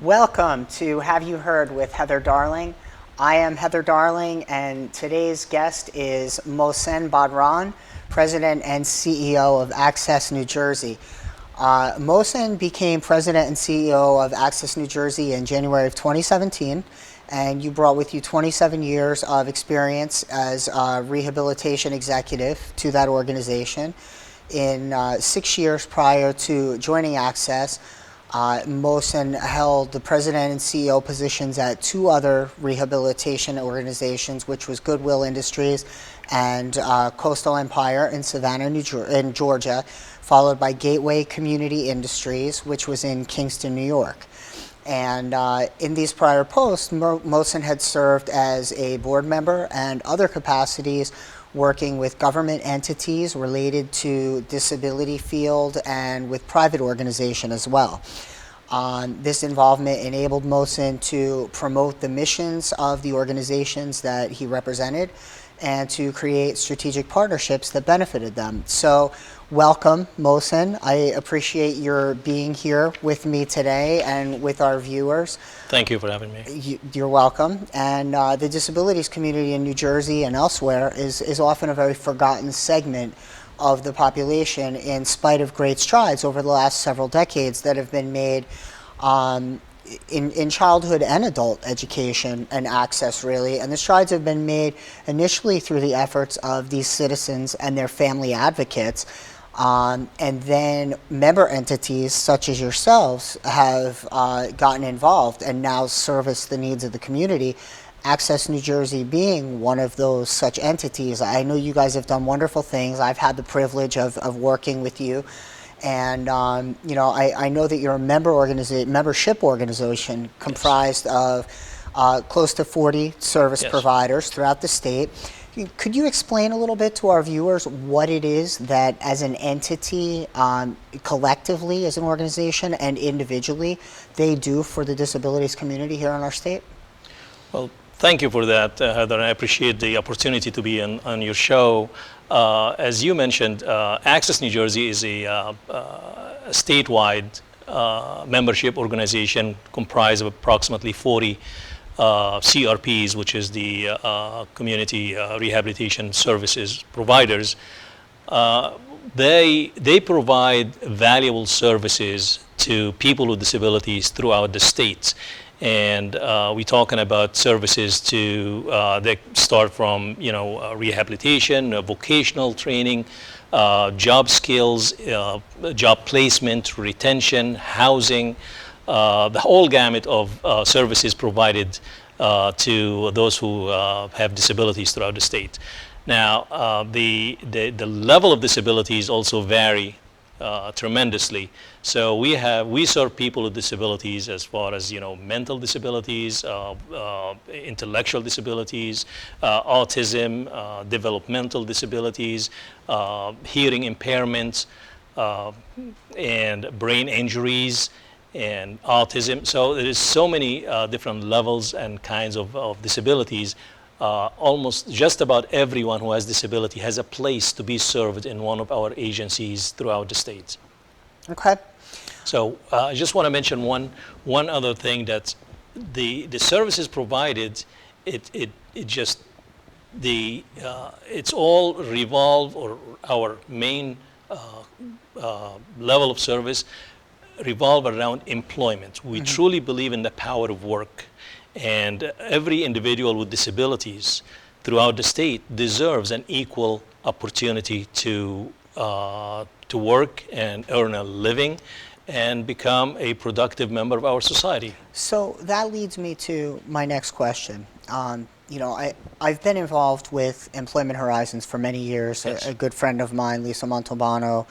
Welcome to Have You Heard with Heather Darling. I am Heather Darling, and today's guest is Mohsen Badran, President and CEO of ACCESS New Jersey. Mohsen became President and CEO of ACCESS New Jersey in January of 2017, and you brought with you 27 years of experience as a rehabilitation executive to that organization. In 6 years prior to joining ACCESS, Mohsen held the president and CEO positions at two other rehabilitation organizations, which was Goodwill Industries and Coastal Empire in Savannah, in Georgia, followed by Gateway Community Industries, which was in Kingston, New York. And in these prior posts, Mohsen had served as a board member and other capacities working with government entities related to disability field and with private organization as well. This involvement enabled Mohsen to promote the missions of the organizations that he represented and to create strategic partnerships that benefited them. So welcome, Mohsen. I appreciate your being here with me today and with our viewers. Thank you for having me. You're welcome. And the disabilities community in New Jersey and elsewhere is often a very forgotten segment of the population, in spite of great strides over the last several decades that have been made in childhood and adult education and access, really. And the strides have been made initially through the efforts of these citizens and their family advocates. And then member entities such as yourselves have gotten involved and now service the needs of the community. ACCESS New Jersey being one of those such entities. I know you guys have done wonderful things. I've had the privilege of working with you. And you know, I know that you're a membership organization comprised of close to 40 service providers throughout the state. Could you explain a little bit to our viewers what it is that, as an entity, collectively as an organization and individually, they do for the disabilities community here in our state? Well, thank you for that, Heather. I appreciate the opportunity to be on your show. As you mentioned, ACCESS New Jersey is a statewide membership organization comprised of approximately 40 CRPs, which is the community rehabilitation services providers. They provide valuable services to people with disabilities throughout the state. And we're talking about services that start from, rehabilitation, vocational training, job skills, job placement, retention, housing, the whole gamut of services provided to those who have disabilities throughout the state. Now, the level of disabilities also vary tremendously. So we serve people with disabilities as far as mental disabilities, intellectual disabilities, autism, developmental disabilities, hearing impairments, and brain injuries, and autism. So there is so many different levels and kinds of disabilities. Almost just about everyone who has disability has a place to be served in one of our agencies throughout the state. Okay. So I just want to mention one other thing, that the services provided, it's all revolve, or our main level of service revolve around employment. We truly believe in the power of work. And every individual with disabilities throughout the state deserves an equal opportunity to work and earn a living and become a productive member of our society. So that leads me to my next question. I've been involved with Employment Horizons for many years. Yes. A good friend of mine, Lisa Montalbano,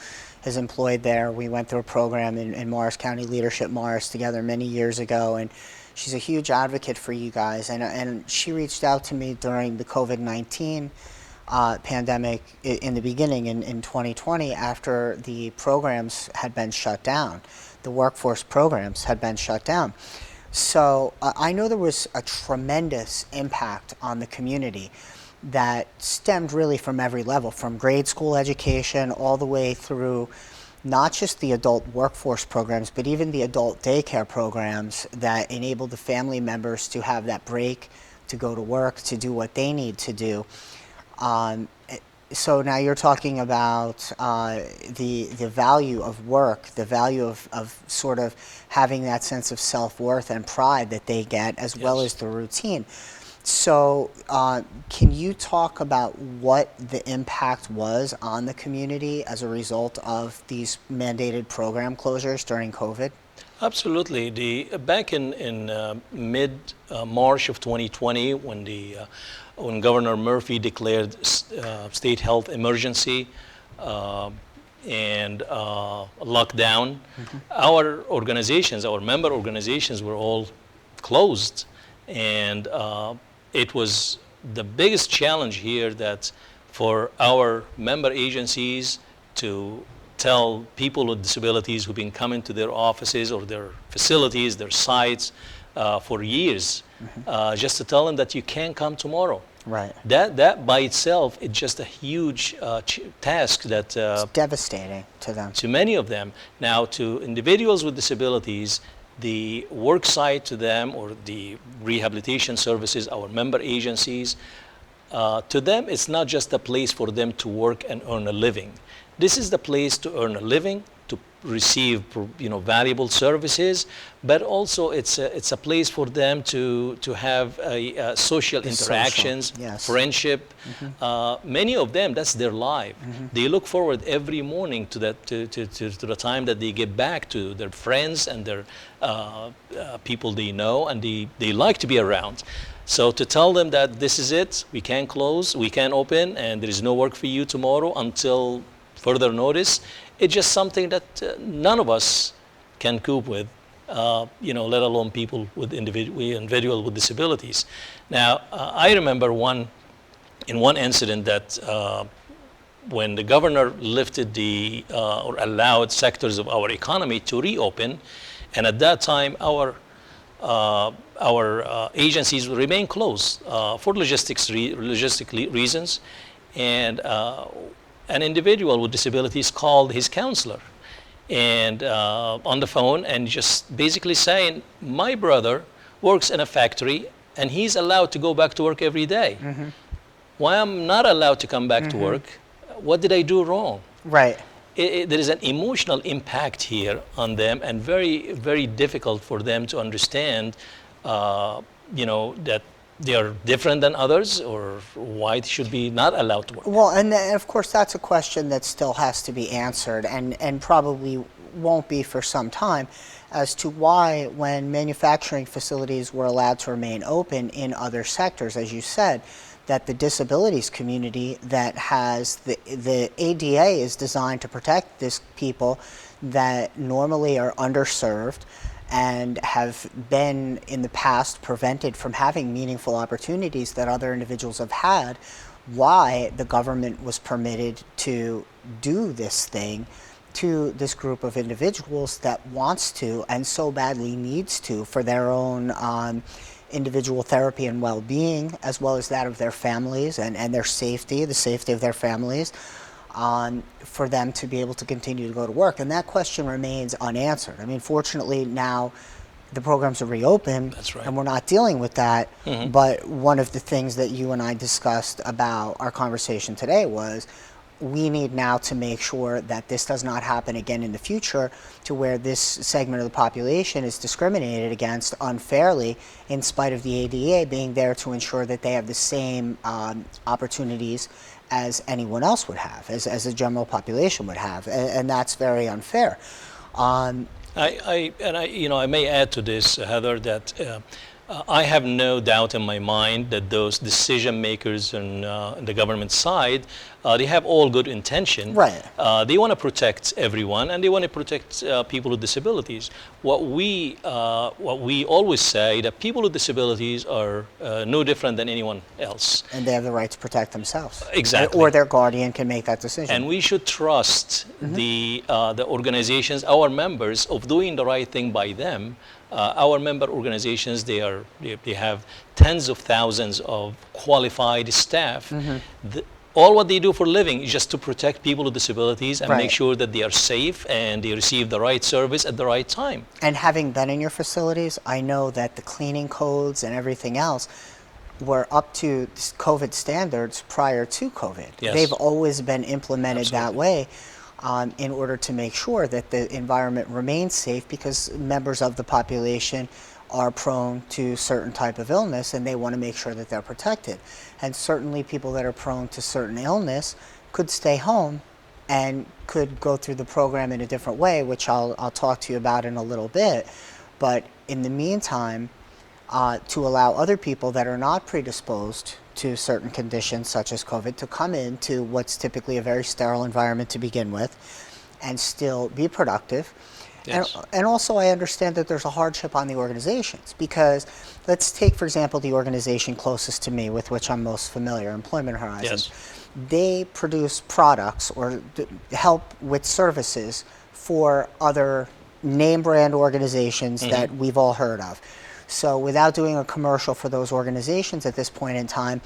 is employed there. We went through a program in Morris County, Leadership Morris, together many years ago, and she's a huge advocate for you guys. And she reached out to me during the COVID-19 pandemic in the beginning in 2020, after the programs had been shut down. The workforce programs had been shut down. So I know there was a tremendous impact on the community that stemmed really from every level, from grade school education all the way through not just the adult workforce programs, but even the adult daycare programs that enable the family members to have that break, to go to work, to do what they need to do. So now you're talking about the value of work, the value of sort of having that sense of self-worth and pride that they get, as well as the routine. So can you talk about what the impact was on the community as a result of these mandated program closures during COVID? Absolutely. Back in mid March of 2020, when Governor Murphy declared state health emergency and lockdown, our organizations, our member organizations, were all closed, and it was the biggest challenge here that for our member agencies to tell people with disabilities who've been coming to their offices or their facilities, their sites for years, just to tell them that you can't come tomorrow. Right. That by itself is just a huge task that it's devastating to them. To many of them. Now, to individuals with disabilities, the work site to them, or the rehabilitation services, our member agencies, to them, it's not just a place for them to work and earn a living. This is the place to earn a living, to receive, valuable services, but also it's a place for them to have social interactions, friendship. Many of them, that's their life. They look forward every morning to that, to the time that they get back to their friends and their people they know, and they like to be around. So to tell them that this is it, we can't close, we can't open, and there is no work for you tomorrow until further notice, it's just something that none of us can cope with, let alone people with individual with disabilities. Now, I remember in one incident that when the governor lifted or allowed sectors of our economy to reopen, and at that time our agencies remain closed for logistic reasons, and an individual with disabilities called his counselor and on the phone, and just basically saying, my brother works in a factory and he's allowed to go back to work every day. Why I'm not allowed to come back to work? What did I do wrong? Right. There is an emotional impact here on them, and very, very difficult for them to understand, that they are different than others, or why they should be not allowed to work. Well, and of course that's a question that still has to be answered, and probably won't be for some time, as to why, when manufacturing facilities were allowed to remain open in other sectors, as you said, that the disabilities community that has the ADA is designed to protect these people that normally are underserved and have been in the past prevented from having meaningful opportunities that other individuals have had, why the government was permitted to do this thing to this group of individuals that wants to and so badly needs to for their own individual therapy and well-being, as well as that of their families and their safety, the safety of their families, for them to be able to continue to go to work. And that question remains unanswered. I mean, fortunately now the programs are reopened. That's right. And we're not dealing with that. But one of the things that you and I discussed about our conversation today was we need now to make sure that this does not happen again in the future, to where this segment of the population is discriminated against unfairly, in spite of the ADA being there to ensure that they have the same opportunities as anyone else would have, as the general population would have, and that's very unfair. I may add to this, Heather, that I have no doubt in my mind that those decision makers on the government side, they have all good intention. Right. They want to protect everyone, and they want to protect people with disabilities. What we always say, that people with disabilities are no different than anyone else. And they have the right to protect themselves. Exactly. Or their guardian can make that decision. And we should trust the organizations, our members, of doing the right thing by them. Our member organizations, they have tens of thousands of qualified staff. all what they do for a living is just to protect people with disabilities and Right. make sure that they are safe and they receive the right service at the right time. And having been in your facilities, I know that the cleaning codes and everything else were up to COVID standards prior to COVID. Yes. They've always been implemented that Absolutely. way in order to make sure that the environment remains safe, because members of the population are prone to certain type of illness and they want to make sure that they're protected. And certainly people that are prone to certain illness could stay home and could go through the program in a different way, which I'll talk to you about in a little bit. But in the meantime, to allow other people that are not predisposed to certain conditions such as COVID to come into what's typically a very sterile environment to begin with and still be productive. Yes. And also I understand that there's a hardship on the organizations, because let's take, for example, the organization closest to me with which I'm most familiar, Employment Horizons. Yes. They produce products or help with services for other name brand organizations that we've all heard of. So without doing a commercial for those organizations at this point in time,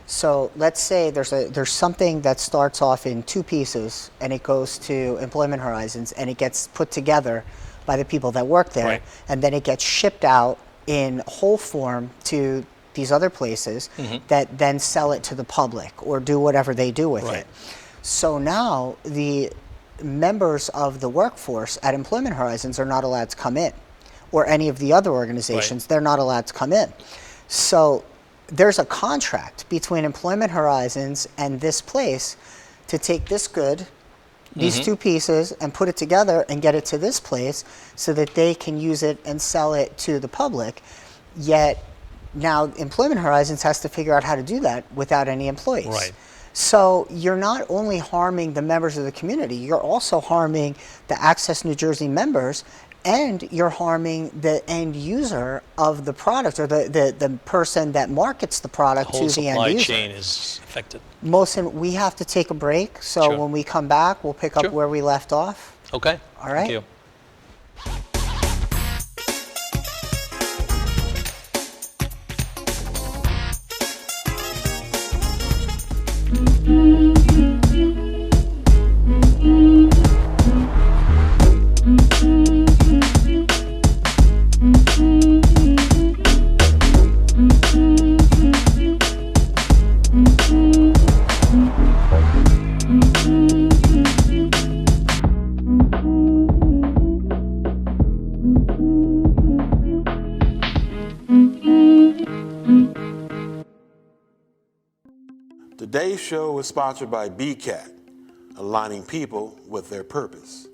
so let's say there's something that starts off in 2 pieces and it goes to Employment Horizons and it gets put together by the people that work there, Right. and then it gets shipped out in whole form to these other places that then sell it to the public or do whatever they do with Right. it. So now the members of the workforce at Employment Horizons are not allowed to come in, or any of the other organizations, they're not allowed to come in. So there's a contract between Employment Horizons and this place to take this good, these 2 pieces, and put it together and get it to this place so that they can use it and sell it to the public. Yet now Employment Horizons has to figure out how to do that without any employees. Right. So you're not only harming the members of the community, you're also harming the Access New Jersey members, and you're harming the end user of the product, or the person that markets the The product whole to the end supply user. chain is affected. Mohsen, we have to take a break, so Sure. when we come back, we'll pick up Sure. where we left off. Okay. All right. Thank you. Today's show is sponsored by BCAT, aligning people with their purpose.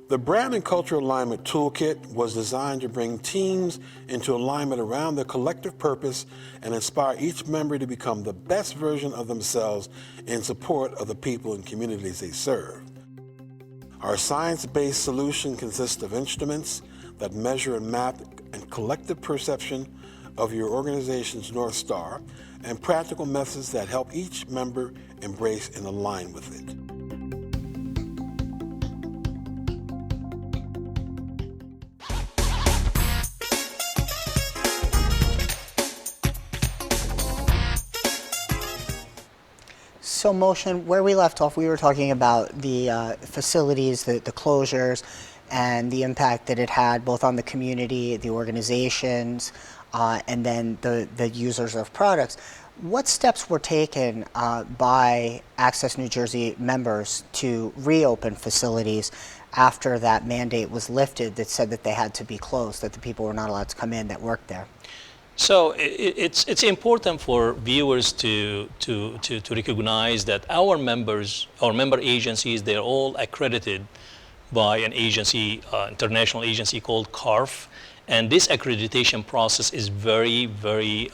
The Brand and Cultural Alignment Toolkit was designed to bring teams into alignment around their collective purpose and inspire each member to become the best version of themselves in support of the people and communities they serve. Our science-based solution consists of instruments that measure and map and collective perception of your organization's North Star, and practical methods that help each member embrace and align with it. So Mohsen, where we left off, we were talking about the facilities, the closures, and the impact that it had both on the community, the organizations, and then the users of products. What steps were taken by Access New Jersey members to reopen facilities after that mandate was lifted that said that they had to be closed, that the people were not allowed to come in that worked there? So it's important for viewers to recognize that our members, our member agencies, they're all accredited by an agency, international agency called CARF. And this accreditation process is very, very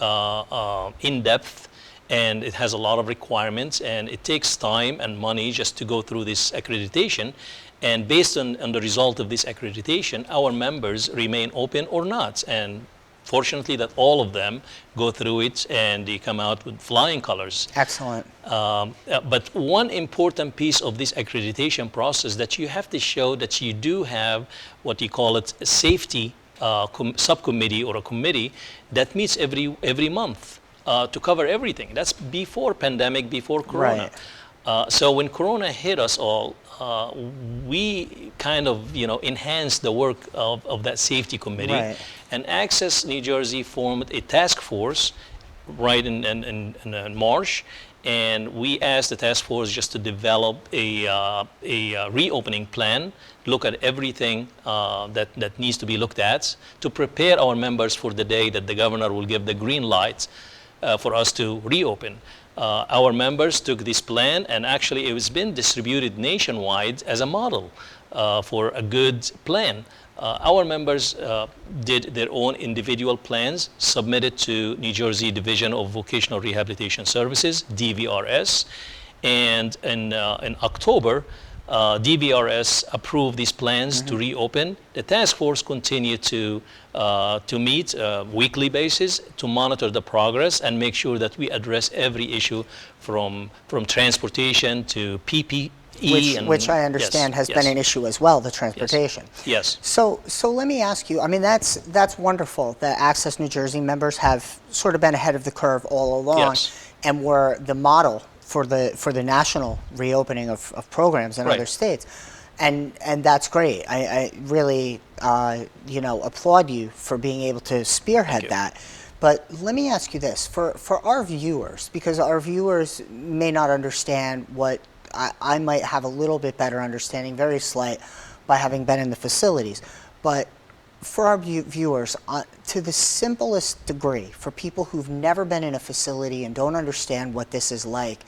in-depth, and it has a lot of requirements, and it takes time and money just to go through this accreditation. And based on the result of this accreditation, our members remain open or not. And fortunately that all of them go through it and they come out with flying colors. Excellent. But one important piece of this accreditation process that you have to show that you do have what you call it a safety subcommittee or a committee that meets every month. to cover everything. That's before pandemic, before Corona. Right. So when Corona hit us all, we kind of, enhanced the work of that safety committee. Right. And Access New Jersey formed a task force right in March. And we asked the task force just to develop a reopening plan, look at everything that needs to be looked at, to prepare our members for the day that the governor will give the green light for us to reopen. Our members took this plan, and actually it has been distributed nationwide as a model for a good plan. Our members did their own individual plans, submitted to New Jersey Division of Vocational Rehabilitation Services, DVRS, and in October, DVRS approved these plans to reopen. The task force continued to meet weekly basis to monitor the progress and make sure that we address every issue from transportation to PPE. Which I understand has been an issue as well, the transportation. Yes. So let me ask you, I mean, that's wonderful that Access New Jersey members have sort of been ahead of the curve all along. Yes. And were the model for the national reopening of programs in Right. other states. And that's great. I really, applaud you for being able to spearhead that. But let me ask you this, for our viewers, because our viewers may not understand what I might have a little bit better understanding, very slight, by having been in the facilities. But for our viewers, to the simplest degree, for people who've never been in a facility and don't understand what this is like,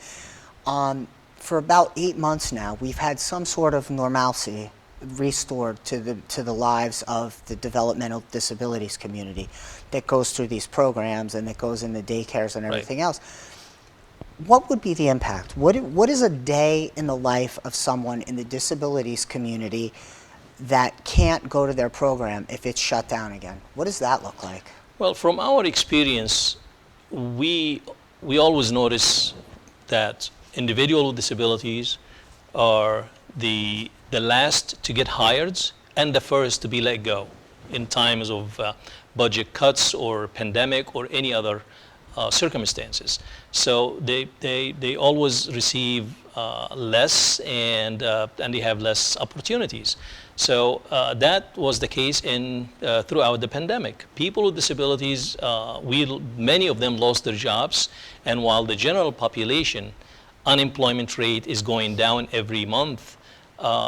for about 8 months now, we've had some sort of normalcy restored to the lives of the developmental disabilities community that goes through these programs and that goes in the daycares and everything else. What would be the impact? What is a day in the life of someone in the disabilities community that can't go to their program if it's shut down again? What does that look like? Well, from our experience, we always notice that individuals with disabilities are the last to get hired and the first to be let go in times of budget cuts or pandemic or any other circumstances. So they always receive less and they have less opportunities. So that was the case throughout the pandemic. People with disabilities, many of them lost their jobs, and while the general population unemployment rate is going down every month,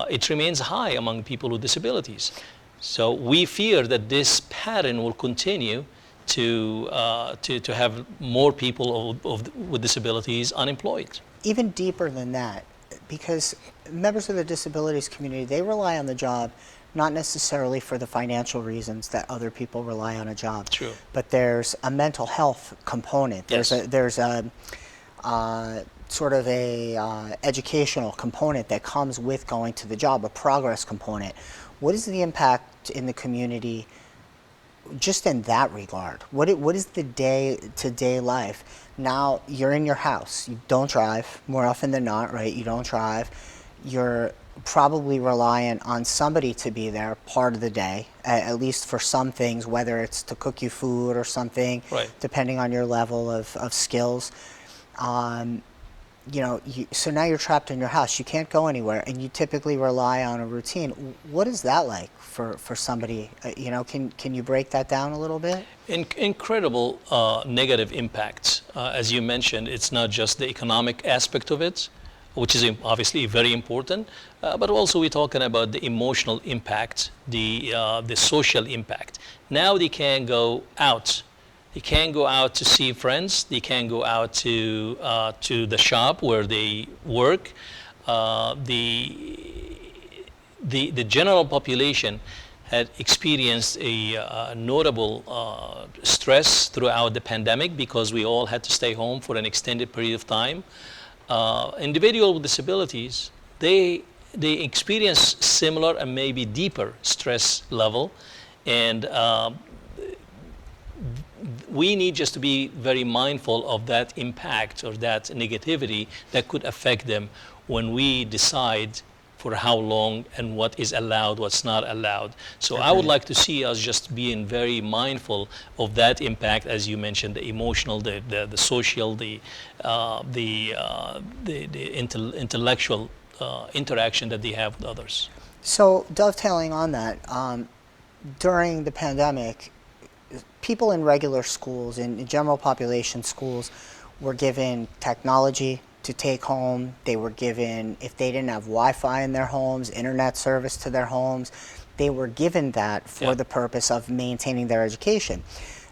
it remains high among people with disabilities. So we fear that this pattern will continue to have more people with disabilities unemployed. Even deeper than that, because members of the disabilities community, they rely on the job not necessarily for the financial reasons that other people rely on a job. True. But there's a mental health component. Yes. There's a sort of a educational component that comes with going to the job, a progress component. What is the impact in the community just in that regard? What is the day-to-day life? Now, you're in your house. You don't drive, more often than not, right? You don't drive. You're probably reliant on somebody to be there part of the day, at least for some things, whether it's to cook you food or something, Right. depending on your level of skills. So now you're trapped in your house. You can't go anywhere, and you typically rely on a routine. What is that like for somebody? Can you break that down a little bit? Incredible negative impact. As you mentioned, it's not just the economic aspect of it, which is obviously very important, but also we're talking about the emotional impact, the social impact. Now they can't go out. They can't go out to see friends. They can't go out to the shop where they work. The general population had experienced a notable stress throughout the pandemic because we all had to stay home for an extended period of time. Individuals with disabilities, they experience similar and maybe deeper stress level, and we need just to be very mindful of that impact or that negativity that could affect them when we decide for how long and what is allowed, what's not allowed. So I would like to see us just being very mindful of that impact, as you mentioned, the emotional, the social, the intellectual interaction that they have with others. So dovetailing on that, during the pandemic, people in regular schools, in general population schools, were given technology to take home. They were given, if they didn't have Wi-Fi in their homes, internet service to their homes, they were given that for the purpose of maintaining their education.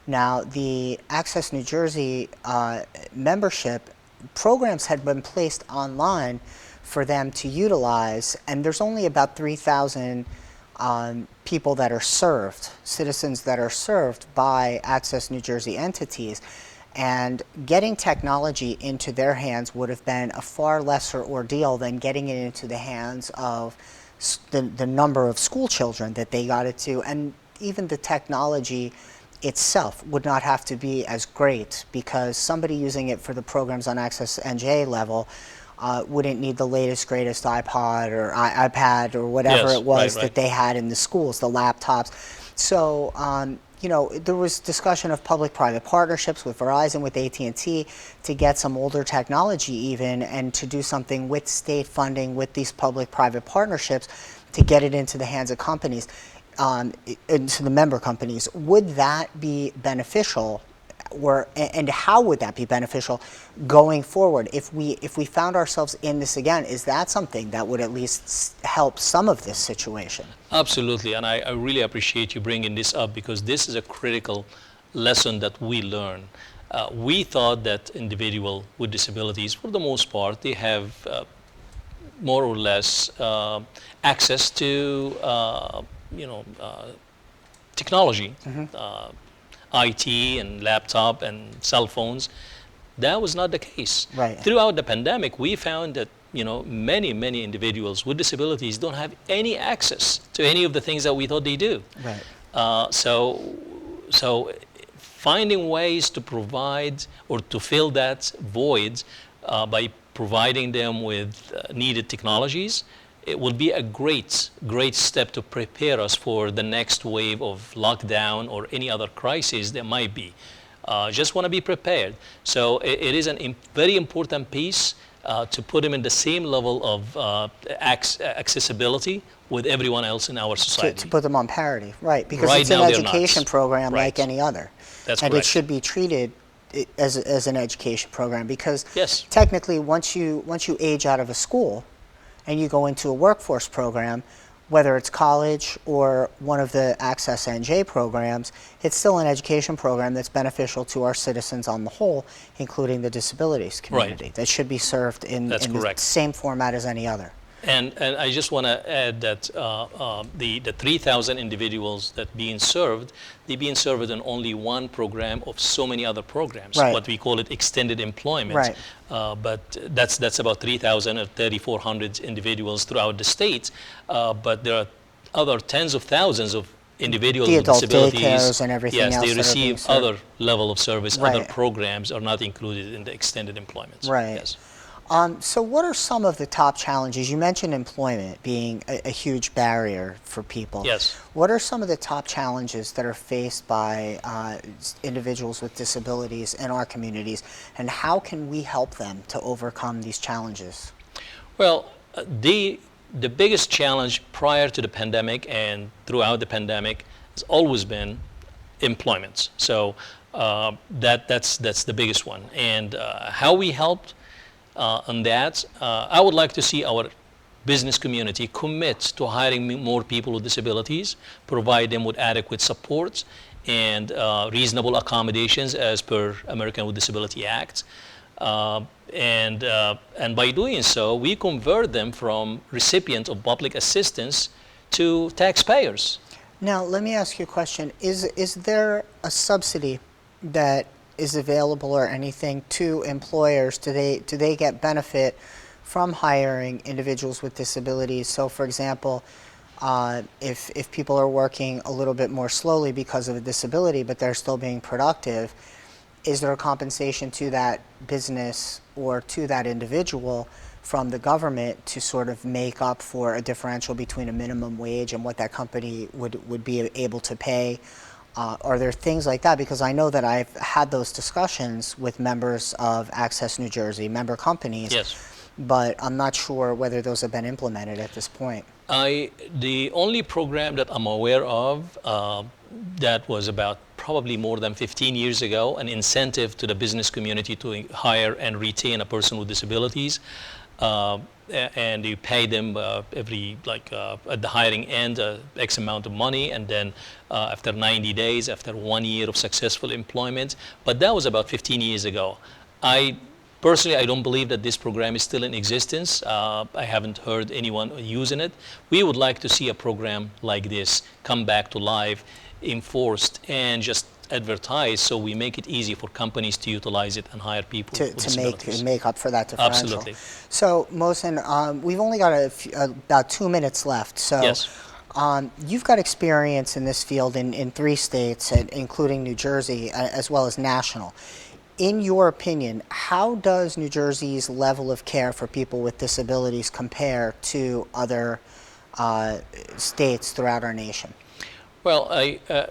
Now, the Access New Jersey membership programs had been placed online for them to utilize, and there's only about 3,000 people that are served, citizens that are served by Access New Jersey entities. And getting technology into their hands would have been a far lesser ordeal than getting it into the hands of the number of school children that they got it to. And even the technology itself would not have to be as great, because somebody using it for the programs on Access NJ level wouldn't need the latest, greatest iPod or iPad or whatever it was that they had in the schools, the laptops. So, you know, there was discussion of public-private partnerships with Verizon, with AT&T, to get some older technology even, and to do something with state funding, with these public-private partnerships, to get it into the hands of companies, into the member companies. Would that be beneficial? And how would that be beneficial going forward if we found ourselves in this again? Is that something that would at least help some of this situation? Absolutely, and I really appreciate you bringing this up, because this is a critical lesson that we learn. We thought that individuals with disabilities, for the most part, they have more or less access to technology. IT and laptop and cell phones. That was not the case. Right. Throughout the pandemic, we found that many individuals with disabilities don't have any access to any of the things that we thought they do. Right. So finding ways to provide or to fill that void by providing them with needed technologies, it will be a great step to prepare us for the next wave of lockdown or any other crisis that might be. Just want to be prepared. So it is a very important piece to put them in the same level of accessibility with everyone else in our society. To put them on parity, right? Because Right it's an now they're education not. program Right. like any other. That's and correct. it should be treated as an education program, because Yes. technically once you age out of a school and you go into a workforce program, whether it's college or one of the Access NJ programs, it's still an education program that's beneficial to our citizens on the whole, including the disabilities community. That should be served in the same format as any other. And I just want to add that the 3,000 individuals that being served, they're being served in only one program of so many other programs. Right. What we call it extended employment. Right. But that's about 3,000 or 3,400 individuals throughout the state. But there are other tens of thousands of individuals The with adult disabilities. daycares and everything yes, else they that are being receive served. other level of service. Right. Other programs are not included in the extended employment. Right. Yes. So what are some of the top challenges? You mentioned employment being a huge barrier for people. Yes. What are some of the top challenges that are faced by individuals with disabilities in our communities, and how can we help them to overcome these challenges? Well, the biggest challenge prior to the pandemic and throughout the pandemic has always been employment. So that's the biggest one. And how we helped on that, I would like to see our business community commit to hiring more people with disabilities, provide them with adequate support and reasonable accommodations as per American with Disability Act. And by doing so, we convert them from recipients of public assistance to taxpayers. Now, let me ask you a question. Is there a subsidy that is available or anything to employers? Do they get benefit from hiring individuals with disabilities? So, for example, if people are working a little bit more slowly because of a disability, but they're still being productive, is there a compensation to that business or to that individual from the government to sort of make up for a differential between a minimum wage and what that company would be able to pay? Are there things like that? Because I know that I've had those discussions with members of Access New Jersey, member companies, Yes. but I'm not sure whether those have been implemented at this point. The only program that I'm aware of that was about probably more than 15 years ago, an incentive to the business community to hire and retain a person with disabilities. And you pay them every, at the hiring end, X amount of money, and then after 90 days, after 1 year of successful employment. But that was about 15 years ago. Personally, I don't believe that this program is still in existence. I haven't heard anyone using it. We would like to see a program like this come back to life, enforced, and just advertised, so we make it easy for companies to utilize it and hire people with disabilities. To make up for that differential. Absolutely. So, Mohsen, we've only got about 2 minutes left. So, Yes. You've got experience in this field in 3 states, including New Jersey, as well as national. In your opinion, how does New Jersey's level of care for people with disabilities compare to other states throughout our nation? Well,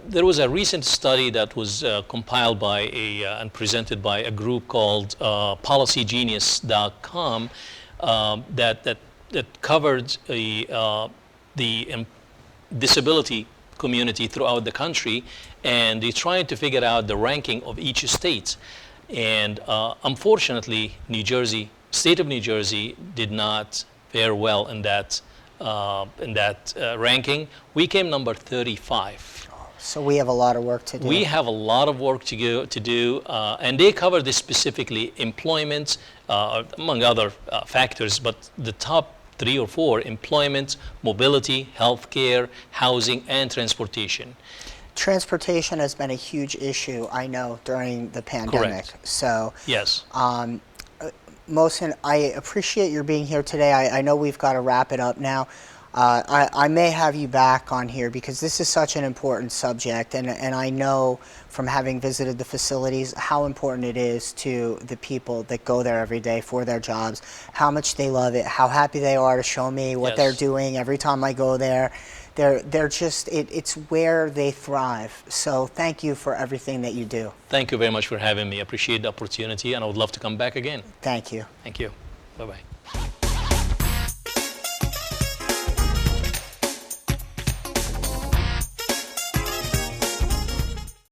there was a recent study that was compiled by and presented by a group called PolicyGenius.com that covered the disability community throughout the country, and they tried to figure out the ranking of each state. And unfortunately, state of New Jersey did not fare well in that ranking. We came number 35. So we have a lot of work to do. We have a lot of work to do, and they cover this specifically: employment, among other factors, but the top 3 or 4: employment, mobility, healthcare, housing, and transportation. Transportation has been a huge issue, I know, during the pandemic. Correct. So, Yes. Mohsen, I appreciate your being here today. I know we've got to wrap it up now. I may have you back on here because this is such an important subject, and I know from having visited the facilities how important it is to the people that go there every day for their jobs, how much they love it, how happy they are to show me what they're doing every time I go there. They're just, it's where they thrive. So thank you for everything that you do. Thank you very much for having me. I appreciate the opportunity, and I would love to come back again. Thank you. Thank you. Bye-bye.